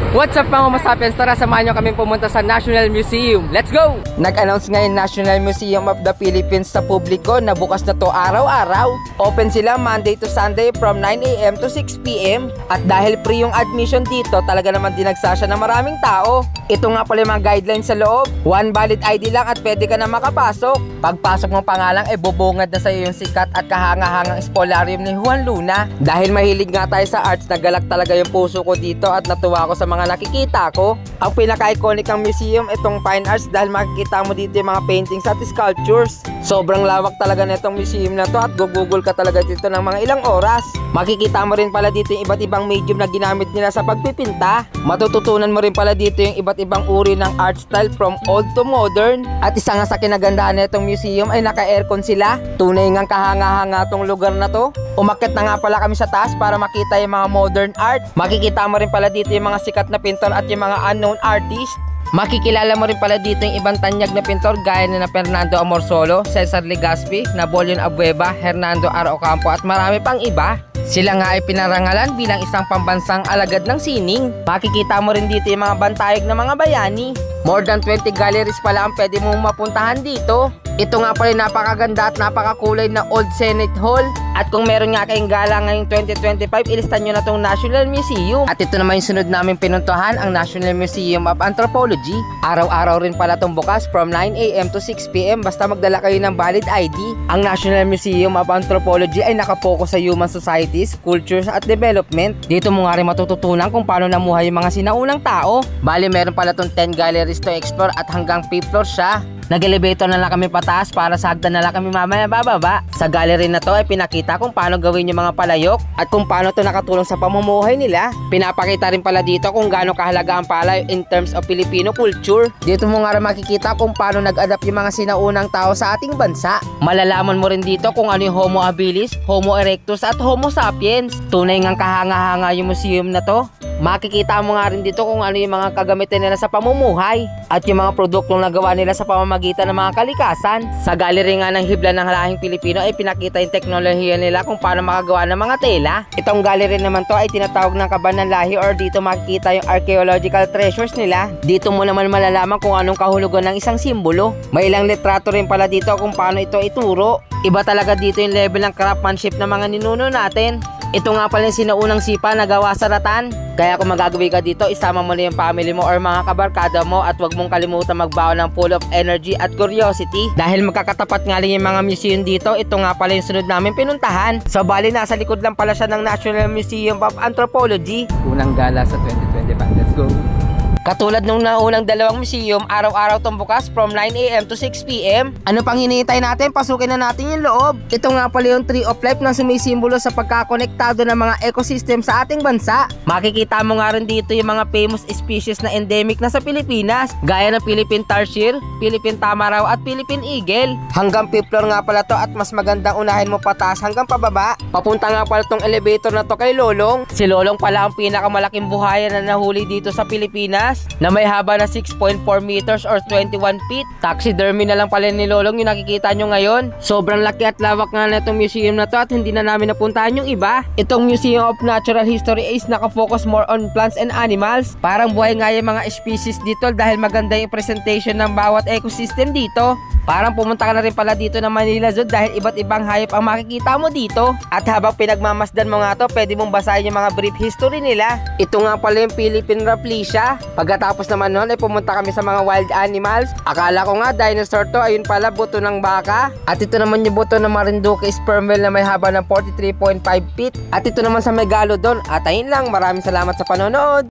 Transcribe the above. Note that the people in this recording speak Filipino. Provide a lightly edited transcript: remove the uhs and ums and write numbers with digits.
What's up mga Masapiens? Tara, samahan nyo kami pumunta sa National Museum. Let's go! Nag-announce ngayon National Museum of the Philippines sa publiko na bukas na to araw-araw. Open sila Monday to Sunday from 9 AM to 6 PM. At dahil free yung admission dito, talaga naman dinagsasya ng maraming tao. Ito nga pala yung mga guidelines sa loob. One valid ID lang at pwede ka na makapasok. Pagpasok mo pa nga lang, bubungad na sa'yo yung sikat at kahanga-hangang spolarium ni Juan Luna. Dahil mahilig nga tayo sa arts, nagalak talaga yung puso ko dito at natuwa ako sa mga nakikita ko. Ang pinaka-iconic ng museum, itong fine arts, dahil makikita mo dito yung mga paintings at sculptures. Sobrang lawak talaga na itong museum na to at gugugol ka talaga dito ng mga ilang oras. Makikita mo rin pala dito yung iba't ibang medium na ginamit nila sa pagpipinta. Matututunan mo rin pala dito yung iba't ibang uri ng art style from old to modern. At isa nga sa kinagandahan na itong museum ay naka-aircon sila. Tunay ngang kahanga-hanga tong lugar na to. Umakyat na nga pala kami sa taas para makita yung mga modern art. Makikita mo rin pala dito yung mga sikat na pintor at yung mga unknown artist. Makikilala mo rin pala dito yung ibang tanyag na pintor gaya na Fernando Amorsolo, Cesar Legazpi, Napoleon Abueva, Hernando R. Ocampo at marami pang iba. Sila nga ay pinarangalan bilang isang pambansang alagad ng sining. Makikita mo rin dito yung mga bantayog ng mga bayani. More than 20 galleries pala ang pwede mong mapuntahan dito. Ito nga pala napakaganda at napakakulay na Old Senate Hall. At kung meron nga kayong gala ngayong 2025, ilistan nyo na tong National Museum. At ito naman yung sunod namin pinuntahan, ang National Museum of Anthropology. Araw-araw rin pala tong bukas from 9 AM to 6 PM basta magdala kayo ng valid ID. Ang National Museum of Anthropology ay nakapokus sa human societies, cultures at development. Dito mo nga rin matututunan kung paano namuhay yung mga sinaunang tao. Bali meron pala tong 10 galleries to explore at hanggang 5th floor siya. Nag-elevator na lang kami pataas para sa hagdan na lang kami mamaya bababa. Sa gallery na to ay pinakita kung paano gawin yung mga palayok at kung paano to nakatulong sa pamumuhay nila. Pinapakita rin pala dito kung gaano kahalaga ang palay in terms of Filipino culture. Dito mo nga rin makikita kung paano nag-adapt yung mga sinaunang tao sa ating bansa. Malalaman mo rin dito kung ano yung Homo habilis, Homo erectus at Homo sapiens. Tunay ngang kahanga-hanga yung museum na to. Makikita mo nga rin dito kung ano yung mga kagamitan nila sa pamumuhay at yung mga produktong nagawa nila sa pamamagitan ng mga kalikasan. Sa gallery nga ng Hibla ng Lahing Pilipino ay pinakita yung teknolohiya nila kung paano makagawa ng mga tela. Itong gallery naman to ay tinatawag ng Kaban ng Lahi or dito makikita yung archaeological treasures nila. Dito mo naman malalaman kung anong kahulugan ng isang simbolo. May ilang litrato rin pala dito kung paano ito ituro. Iba talaga dito yung level ng craftsmanship ng mga ninuno natin. Ito nga pala yung sinaunang sipa na gawa sa ratan. Kaya kung magagawin ka dito, isama mo na yung family mo or mga kabarkada mo at huwag mong kalimutan magbaon ng full of energy at curiosity. Dahil magkakatapat nga lang yung mga museum dito, ito nga pala yung sunod namin pinuntahan. So bali nasa likod lang pala siya ng National Museum of Anthropology. Unang gala sa 2025. Let's go! Katulad nung naunang dalawang museum, araw-araw tong bukas from 9 AM to 6 PM. Ano pang hinihintay natin? Pasukin na natin yung loob. Ito nga pala yung Tree of Life na sumisimbolo sa pagkakonektado ng mga ecosystem sa ating bansa. Makikita mo nga rin dito yung mga famous species na endemic na sa Pilipinas, gaya ng Philippine Tarsier, Philippine Tamaraw at Philippine Eagle. Hanggang 5th floor nga pala to at mas magandang unahin mo pataas hanggang pababa. Papunta nga pala tong elevator na to kay Lolong. Si Lolong pala ang pinakamalaking buhayan na nahuli dito sa Pilipinas, na may haba na 6.4 meters or 21 feet. Taxidermy na lang pala ni Lolong yung nakikita nyo ngayon. Sobrang laki at lawak nga na itong museum na to at hindi na namin napuntahan yung iba. Itong Museum of Natural History is nakafocus more on plants and animals. Parang buhay nga yung mga species dito dahil maganda yung presentation ng bawat ecosystem dito. Parang pumunta ka na rin pala dito ng Manila Zoo dahil iba't ibang hayop ang makikita mo dito. At habang pinagmamasdan mo nga to, pwede mong basahin yung mga brief history nila. Ito nga pala yung Philippine Rafflesia. Pagkatapos naman nun ay pumunta kami sa mga wild animals. Akala ko nga dinosaur to, ayun pala buto ng baka. At ito naman yung buto ng Marinduque sperm whale na may haba ng 43.5 feet. At ito naman sa Megalodon. At ayun lang, maraming salamat sa panonood.